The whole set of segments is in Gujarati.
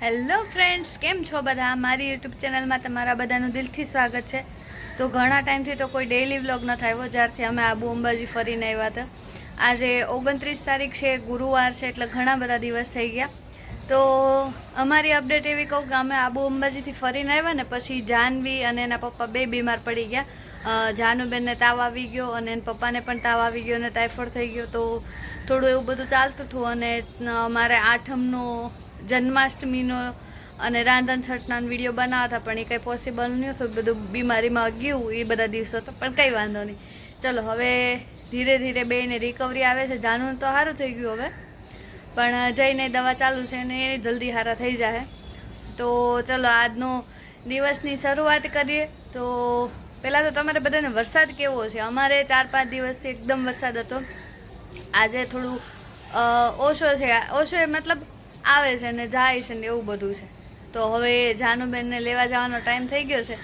હેલો ફ્રેન્ડ્સ, કેમ છો બધા? મારી યુટ્યુબ ચેનલમાં તમારા બધાનું દિલથી સ્વાગત છે. તો ઘણા ટાઈમથી તો કોઈ ડેઇલી વ્લોગ નથી આવ્યો જ્યારથી અમે આબુ અંબાજી ફરીને આવ્યા હતા. આજે 29 તારીખ છે, ગુરુવાર છે, એટલે ઘણા બધા દિવસ થઈ ગયા. તો અમારી અપડેટ એવી કહું કે અમે આબુ અંબાજીથી ફરીને આવ્યા ને પછી જાહ્નવી અને એના પપ્પા બે બીમાર પડી ગયા. જાનુબેનને તાવ આવી ગયો અને એના પપ્પાને પણ તાવ આવી ગયો અને ટાઇફોઇડ થઈ ગયો. તો થોડું એવું બધું ચાલતું હતું અને મારે આઠમનો જન્માષ્ટમીનો અને રાંધણ છઠના વિડીયો બનાવતા પણ એ કંઈ પોસિબલ નહીં હતું. બધું બીમારીમાં ગયું એ બધા દિવસો તો, પણ કંઈ વાંધો નહીં. ચલો હવે ધીરે ધીરે બેને રિકવરી આવે છે. જાનું તો સારું થઈ ગયું હવે, પણ જઈને દવા ચાલુ છે ને એ જલ્દી સારા થઈ જાય. તો ચલો આજનો દિવસની શરૂઆત કરીએ. તો પહેલાં તો તમારે બધાને વરસાદ કેવો છે? અમારે 4-5 દિવસથી એકદમ વરસાદ હતો. આજે થોડું ઓછો છે. ઓછો એ મતલબ આવે છે ને જાય છે ને એવું બધું છે. તો હવે જાનુબેનને લેવા જવાનો ટાઈમ થઈ ગયો છે.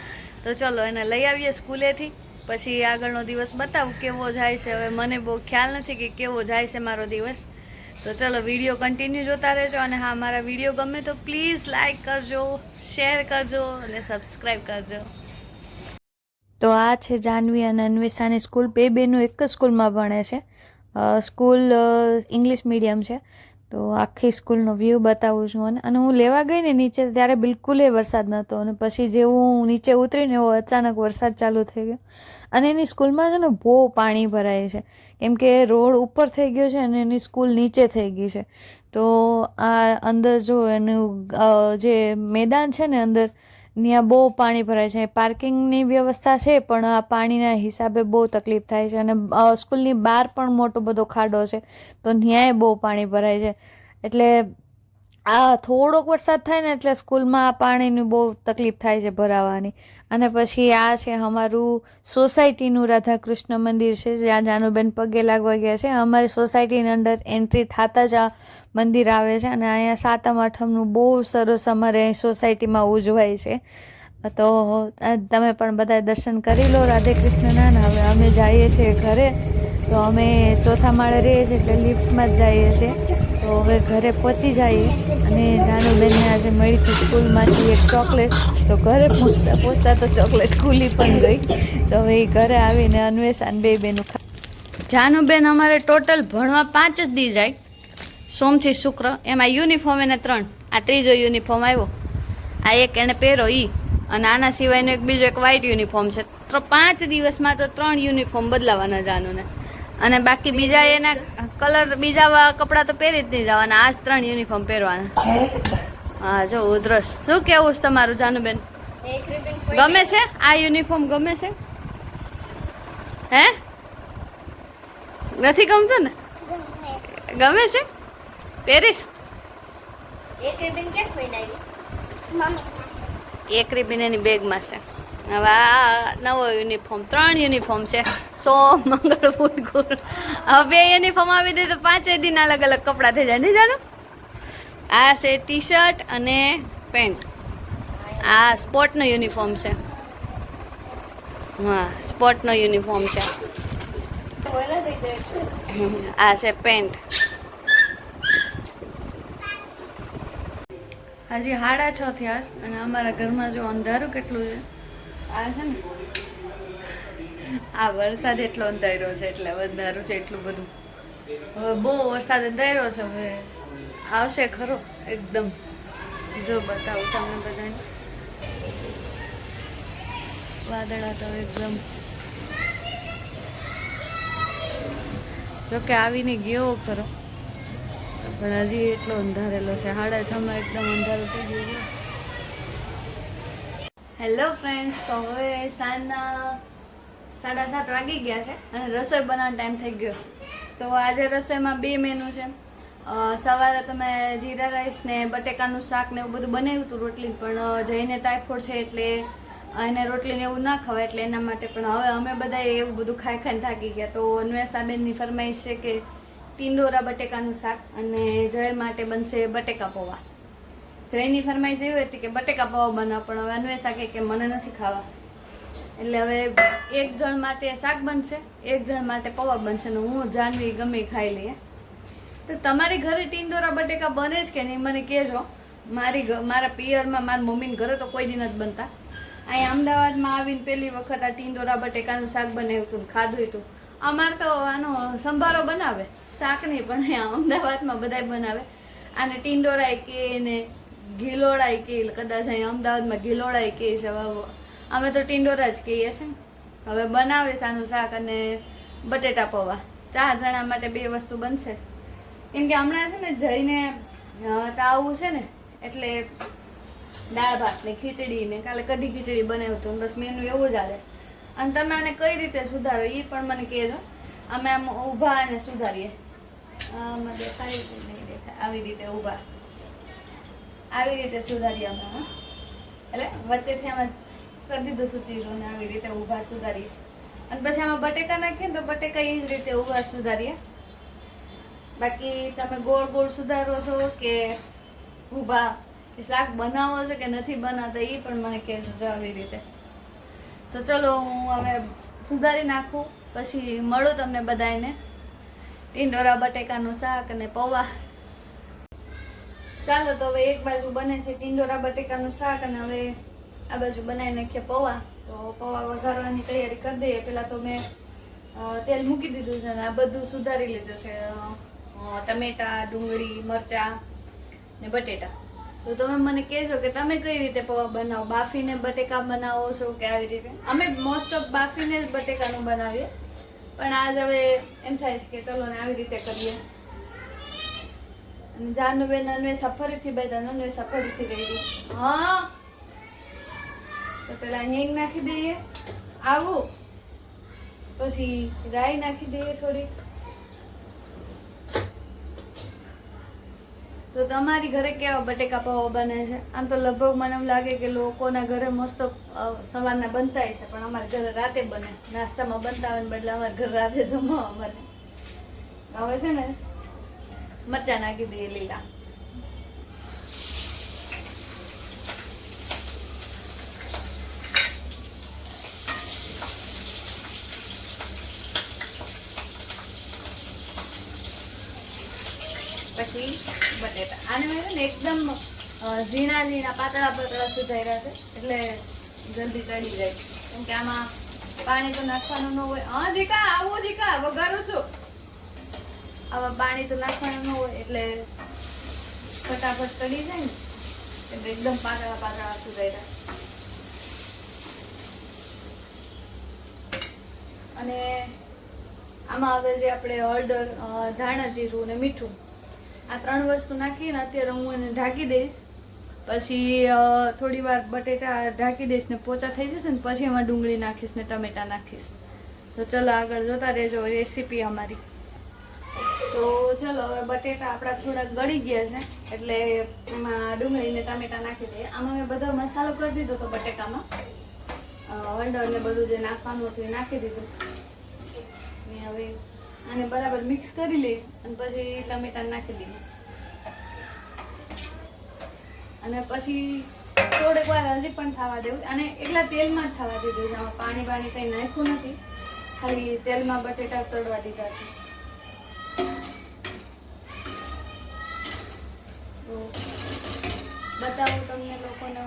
તો ચલો એને લઈ આવીએ સ્કૂલેથી, પછી આગળનો દિવસ બતાવું કેવો જાય છે. હવે મને બહુ ખ્યાલ નથી કે કેવો જાય છે મારો દિવસ. તો ચલો વિડીયો કન્ટિન્યુ જોતા રહેજો. અને હા, મારા વિડીયો ગમે તો પ્લીઝ લાઈક કરજો, શેર કરજો અને સબસ્ક્રાઈબ કરજો. તો આ છે જાહ્નવી અને અન્વેષાની સ્કૂલ. બે બેનું એક જ સ્કૂલમાં ભણે છે. સ્કૂલ ઇંગ્લિશ મીડિયમ છે. તો આખી સ્કૂલનો વ્યૂ બતાવું છું. અને હું લેવા ગઈ ને નીચે ત્યારે બિલકુલ વરસાદ નહોતો. અને પછી જેવું હું નીચે ઉતરીને એવો અચાનક વરસાદ ચાલુ થઈ ગયો. અને એની સ્કૂલમાં છે ને બહુ પાણી ભરાય છે, કેમ કે રોડ ઉપર થઈ ગયો છે અને એની સ્કૂલ નીચે થઈ ગઈ છે. તો આ અંદર જો એનું જે મેદાન છે ને અંદર, ત્યાં બહુ પાણી ભરાય છે. પાર્કિંગની વ્યવસ્થા છે પણ આ પાણીના હિસાબે બહુ તકલીફ થાય છે. અને સ્કૂલની બહાર પણ મોટો બધો ખાડો છે, તો ત્યાંય બહુ પાણી ભરાય છે. એટલે આ થોડોક વરસાદ થાય ને એટલે સ્કૂલમાં આ પાણીની બહુ તકલીફ થાય છે ભરાવાની. અને પછી આ છે અમારું સોસાયટીનું રાધાકૃષ્ણ મંદિર છે, જ્યાં જાનુબેન પગે લાગવા ગયા છે. અમારી સોસાયટીની અંદર એન્ટ્રી થતાં જ આ મંદિર આવે છે. અને અહીંયા 7મ 8મનું બહુ સરસ અમારે અહીં સોસાયટીમાં ઉજવાય છે. તો તમે પણ બધા દર્શન કરી લો રાધે કૃષ્ણના. હવે અમે જઈએ છીએ ઘરે. તો અમે 4થા માળે રહીએ છીએ એટલે લિફ્ટમાં જ જઈએ છીએ. તો હવે ઘરે પહોંચી જઈએ. અને જાનુબેનને આજે મળી હતી સ્કૂલમાંથી એક ચોકલેટ. તો ઘરે પહોંચતા તો ચોકલેટ ખુલી પણ ગઈ. તો હવે એ ઘરે આવીને અન્વેષાને બે બેનું જાનુબેન અમારે ટોટલ ભણવા 5 જ દી જાય, સોમથી શુક્ર. એમાં યુનિફોર્મ એને 3. આ ત્રીજો યુનિફોર્મ આવ્યો. આ એક એને પહેરો ઈ, અને આના સિવાયનો એક બીજો એક વ્હાઇટ યુનિફોર્મ છે. 5 દિવસમાં તો 3 યુનિફોર્મ બદલાવાના જાનુને. અને બાકી બીજા એના કલર, બીજા કપડાં તો પહેરી જ નહીં જવાના. આ જ 3 યુનિફોર્મ પહેરવાના. હા જો ઉધરસ. શું કેવું છે તમારું જાનુબેન? ગમે છે આ યુનિફોર્મ? ગમે છે? હે, નથી ગમતું ને? ગમે છે? પહેરીશ? એક રિબિન એની બેગમાં છે. હવે આ નવો યુનિફોર્મ, 3 યુનિફોર્મ છે. સોમ, મંગળ, બુધ, ગુરુ. હવે 2 યુનિફોર્મ આવી દે તો 5 દિન અલગ અલગ કપડાં થઈ જાય, નહીં જાણો? આ છે ટી શર્ટ અને પેન્ટ. આ સ્પોર્ટનો યુનિફોર્મ છે. હા, સ્પોર્ટનો યુનિફોર્મ છે. આ છે પેન્ટ. હજી 6:30 થયા અને અમારા ઘરમાં જો અંધારું કેટલું છે. આ છે ને, આ વરસાદ એટલો અંધાર્યો છે એટલે અંધારું છે એટલું બધું. હવે બહુ વરસાદ અંધાર્યો છે. હવે આવશે ખરો એકદમ. જો બતાવું તમને બધાને. વાદળા તો એકદમ, જોકે આવીને ગયો ખરો, પણ હજી એટલો અંધારેલો છે. 6:30 એકદમ અંધારું થઈ ગયું. હેલો ફ્રેન્ડ્સ, તો હવે સાંજના 7:30 વાગી ગયા છે અને રસોઈ બનાવવાનો ટાઈમ થઈ ગયો. તો આજે રસોઈમાં 2 મેનુ છે. સવારે તમે જીરા રાઈસ ને બટેકાનું શાક ને એવું બધું બનાવ્યું હતું, રોટલી. પણ જઈને ટાઇફોઇડ છે એટલે એને રોટલીને એવું ના ખવાય, એટલે એના માટે. પણ હવે અમે બધા એવું બધું ખાઈ ખાઈને થાકી ગયા. તો અન્વેષાબેનની ફરમાઈશ છે કે ટીંડોરા બટેકાનું શાક, અને જય માટે બનશે બટેકા પૌવા. જયની ફરમાઈશ એવી હતી કે બટેકા પૌવા બનાવ, પણ હવે અન્વેષા કે મને નથી ખાવા. એટલે હવે એક જણ માટે શાક બનશે, એક જણ માટે પૌવા બનશે, ને હું જાહ્નવી ગમે ખાઈ લઈએ. તો તમારી ઘરે ટીંડોરા બટેકા બને જ કે નહીં મને કહેજો. મારા પિયરમાં મારા મમ્મીને ઘરે તો કોઈ દી નથી બનતા. અહીં અમદાવાદમાં આવીને પહેલી વખત આ ટીંડોરા બટેકાનું શાક બનાવ્યું હતું ને ખાધું હતું. અમારે તો આનો સંભારો બનાવે, શાક નહીં, પણ અહીંયા અમદાવાદમાં બધાય બનાવે. આને ટીંડોરાય કે ને ગિલોળાય કે, કદાચ અહીંયા અમદાવાદમાં ગિલોળાય કે છે. અમે તો ટીંડોરા જ કહીએ છીએ. હવે બનાવે આનું શાક અને બટેટા પૌવા. 4 જણા માટે 2 વસ્તુ બનશે. કેમ કે હમણાં છે ને જઈને તાવું છે ને, એટલે દાળ ભાત ને ખીચડી ને કાલે કઢી ખીચડી બનાવ્યું હતું. બસ મેનુ એવું જ હાલે. અને તમે આને કઈ રીતે સુધારો એ પણ મને કહેજો. અમે આમ ઊભા અને સુધારીએ. આમાં દેખાય કે નહીં દેખાય? આવી રીતે ઊભા, આવી રીતે સુધારીએ અમે. એટલે વચ્ચેથી આમાં કરી દીધું હતું ચીરું ને આવી રીતે ઊભા સુધારીએ. અને પછી આમાં બટેકા નાખીએ તો બટેકા એ જ રીતે ઊભા સુધારીએ. બાકી તમે ગોળ ગોળ સુધારો છો કે ઊભા, શાક બનાવો છો કે નથી બનાવતા એ પણ મને કહેજો જો આવી રીતે. તો ચલો હું હવે સુધારી નાખું, પછી મળું તમને બધાને. ટીંડોરા બટેકાનું શાક અને પૌવા. ચાલો તો હવે એક બાજુ બને છે ટીંડોરા બટેકાનું શાક અને હવે આ બાજુ બનાવી નાખીએ પૌવા. તો પૌવા વઘારવાની તૈયારી કરી દઈએ. પહેલાં તો મેં તેલ મૂકી દીધું છે અને આ બધું સુધારી લીધું છે. ટમેટા, ડુંગળી, મરચાં ને બટેટા. તો તમે મને કહેજો કે તમે કઈ રીતે પૌવા બનાવો, બાફીને બટેકા બનાવો છો કે આવી રીતે? અમે મોસ્ટ ઓફ બાફીને જ બટેકાનું બનાવીએ, પણ આજ હવે એમ થાય છે કે ચલો ને આવી રીતે કરીએ. અને જાનુબેન અન્વેષા ફરીથી બધા અન્વેષા ફરીથી રહી. હા, તો પેલા હિંગ નાખી દઈએ, આવું પછી રાઈ નાખી દઈએ થોડીક. તો તમારી ઘરે કેવા બટેકા પૌવા બને છે? આમ તો લગભગ મને એમ લાગે કે લોકોના ઘરે મોસ્ટ ઓફ સવારના બનતા છે, પણ અમારા ઘરે રાતે બને. નાસ્તામાં બનતા હોય ને બદલે અમારા ઘરે રાતે જમવા બને. હવે છે ને મરચાં નાખી દઈએ લીલા. પછી બટેટા. આને મેં છે ને એકદમ ઝીણા ઝીણા પાતળા પાતળા સુધાર્યા છે, એટલે જલ્દી ચડી જાય. કેમ કે આમાં પાણી તો નાખવાનું ન હોય. હા જીકા, આવો જીકા, વઘારું છું. આમાં પાણી તો નાખવાનું ન હોય એટલે ફટાફટ ચડી જાય ને, એટલે એકદમ પાતળા પાતળા સુધાર્યા. અને આમાં હવે જે આપણે હળદર, ધાણા જીરું ને મીઠું, આ 3 વસ્તુ નાખીને અત્યારે હું એને ઢાંકી દઈશ. પછી થોડી વાર બટેટા ઢાંકી દઈશ ને પોચા થઈ જશે ને પછી એમાં ડુંગળી નાખીશ ને ટમેટા નાખીશ. તો ચલો આગળ જોતા રહેજો રેસીપી અમારી. તો ચલો હવે બટેટા આપણા થોડાક ગળી ગયા છે, એટલે એમાં ડુંગળી ને ટમેટા નાખી દઈએ. આમાં મેં બધો મસાલો કરી દીધો તો બટેકામાં, હળદર ને બધું જે નાખવાનું હતું એ નાખી દીધું. ને હવે આને બરાબર મિક્સ કરી લઈએ અને પછી ટમેટા નાખી દઈએ. અને પછી થોડીક વાર હજી પણ થવા દેવું. અને એકલા તેલમાં જ થવા દીધું છે. આમાં પાણી બાણી કંઈ નાખ્યું નથી, ખાલી તેલમાં બટેટા ચડવા દીધા છે. તો બતાવું તમને લોકોને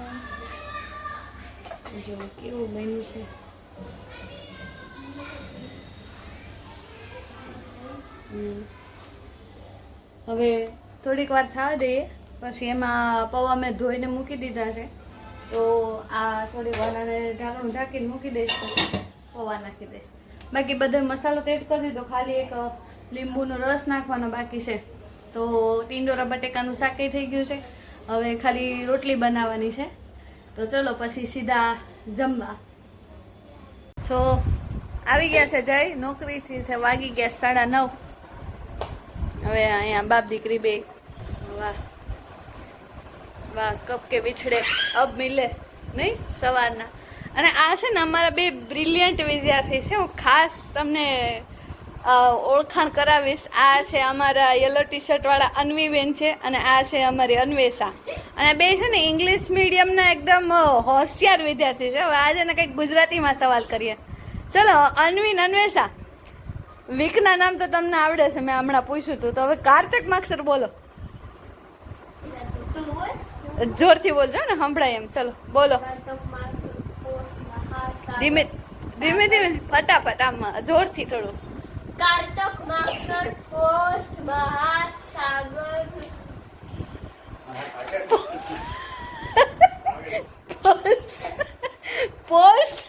જો કેવું બન્યું છે. હવે થોડીક વાર થવા દઈએ, પછી એમાં પૌવા મેં ધોઈને મૂકી દીધા છે. તો આ થોડી વાર આને ઢાંકણું ઢાંકીને મૂકી દઈશ, પછી પૌવા નાખી દઈશ. બાકી બધો મસાલો તો એડ કરી દીધો, ખાલી એક લીંબુનો રસ નાખવાનો બાકી છે. તો ટીંડોરા બટેકાનું શાક થઈ ગયું છે. હવે ખાલી રોટલી બનાવવાની છે. તો ચલો પછી સીધા જમવા. તો આવી ગયા છે જય નોકરીથી, વાગી ગયા 9:30. હવે અહીંયા બાપ દીકરી બે, વાહ વાહ, કબ કે બિછડે અબ મિલે નહીં સવારના. અને આ છે ને અમારા 2 બ્રિલિયન્ટ વિદ્યાર્થી છે. હું ખાસ તમને ઓળખાણ કરાવીશ. આ છે અમારા યલો ટી શર્ટવાળા અન્વીબેન છે, અને આ છે અમારી અન્વેષા. અને 2 છે ને ઇંગ્લિશ મીડિયમના એકદમ હોશિયાર વિદ્યાર્થી છે. હવે આજે ને કંઈક ગુજરાતીમાં સવાલ કરીએ. ચલો અન્વી, અન્વેષા, વીકના નામ તો તમને આવડે છે, મેં હમણાં પૂછ્યું હતું. તો હવે કારતક માક્ષર બોલો. જોરથી બોલજો ને સંભળાય એમ. ચલો બોલો. ધીમે ધીમે ધીમે ફટાફટ આમ જોરથી થોડું. કારતક માગસર પોસ્ટ મહાસાગર પોસ્ટ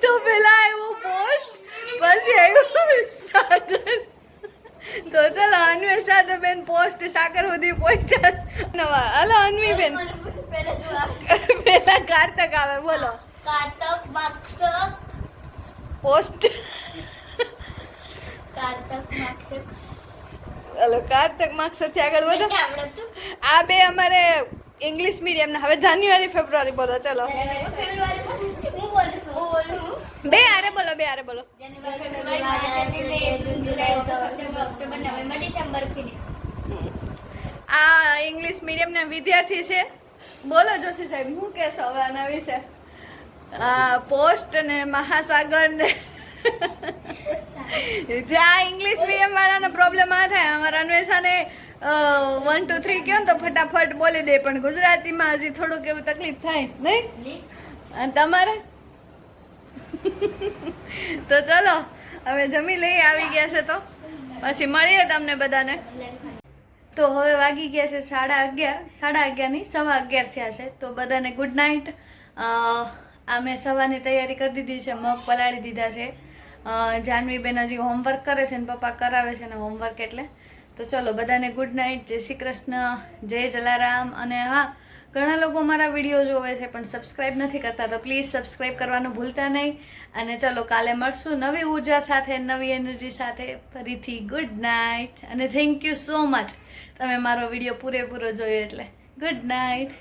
તો પેલા આવ્યું પોસ્ટ પછી આવ્યું સાગર. તો ચલો અન્વી સાથે બેન પોસ્ટ સાગર સુધી પહોંચ્યા. નવા હલો અન્વી બેન મને પૂછ પહેલા શું આવે પેલા કારતક આવે બોલો. કારતક માગસર પોસ્ટ કારતક માગસર હલો કારતક માર્ક્સથી આગળ વધો. આવડે તો આ બે અમારે ઇંગ્લિશ મીડિયમના. હવે જાન્યુઆરી ફેબ્રુઆરી બોલો ચલો. ફેબ્રુઆરી હું બોલું છું બે આરે બોલો બે આરે બોલો. જાન્યુઆરી ફેબ્રુઆરી જૂન જુલાઈ September October November December finish આ ઇંગ્લિશ મીડિયમના વિદ્યાર્થી છે. બોલો જોશી સાહેબ શું કહેશો હવે આના વિશે? પોસ્ટ ને મહાસાગર ને જ્યાં ઇંગ્લિશ મીડિયમ વાળાનો પ્રોબ્લેમ આ થાય. અમારા અન્વેષાને 1 2 3 કહો ને તો ફટાફટ બોલી દે, પણ ગુજરાતીમાં હજી થોડુંક એવું તકલીફ થાય નહીં. અને તમારે તો ચલો હવે જમી લઈ આવી ગયા છે તો પછી મળીએ તમને બધાને. તો હવે વાગી ગયા છે 11:30. 11:30 નહીં 11:15 થયા છે. તો બધાને ગુડ નાઇટ. આ મેં સવારની તૈયારી કરી દીધી છે. મગ પલાળી દીધા છે. જાનવીબેન હજી હોમવર્ક કરે છે ને પપ્પા કરાવે છે ને હોમવર્ક એટલે. તો ચલો બધાને ગુડ નાઇટ. જય શ્રી કૃષ્ણ, જય જલારામ. અને હા, ઘણા લોકો મારા વિડીયો જોવે છે પણ સબસ્ક્રાઈબ નથી કરતા, તો પ્લીઝ સબસ્ક્રાઈબ કરવાનું ભૂલતા નહીં. અને ચલો કાલે મળશું નવી ઉર્જા સાથે, નવી એનર્જી સાથે ફરીથી. ગુડ નાઇટ અને થેન્ક યુ સો મચ તમે મારો વિડીયો પૂરેપૂરો જોયો એટલે. Good night.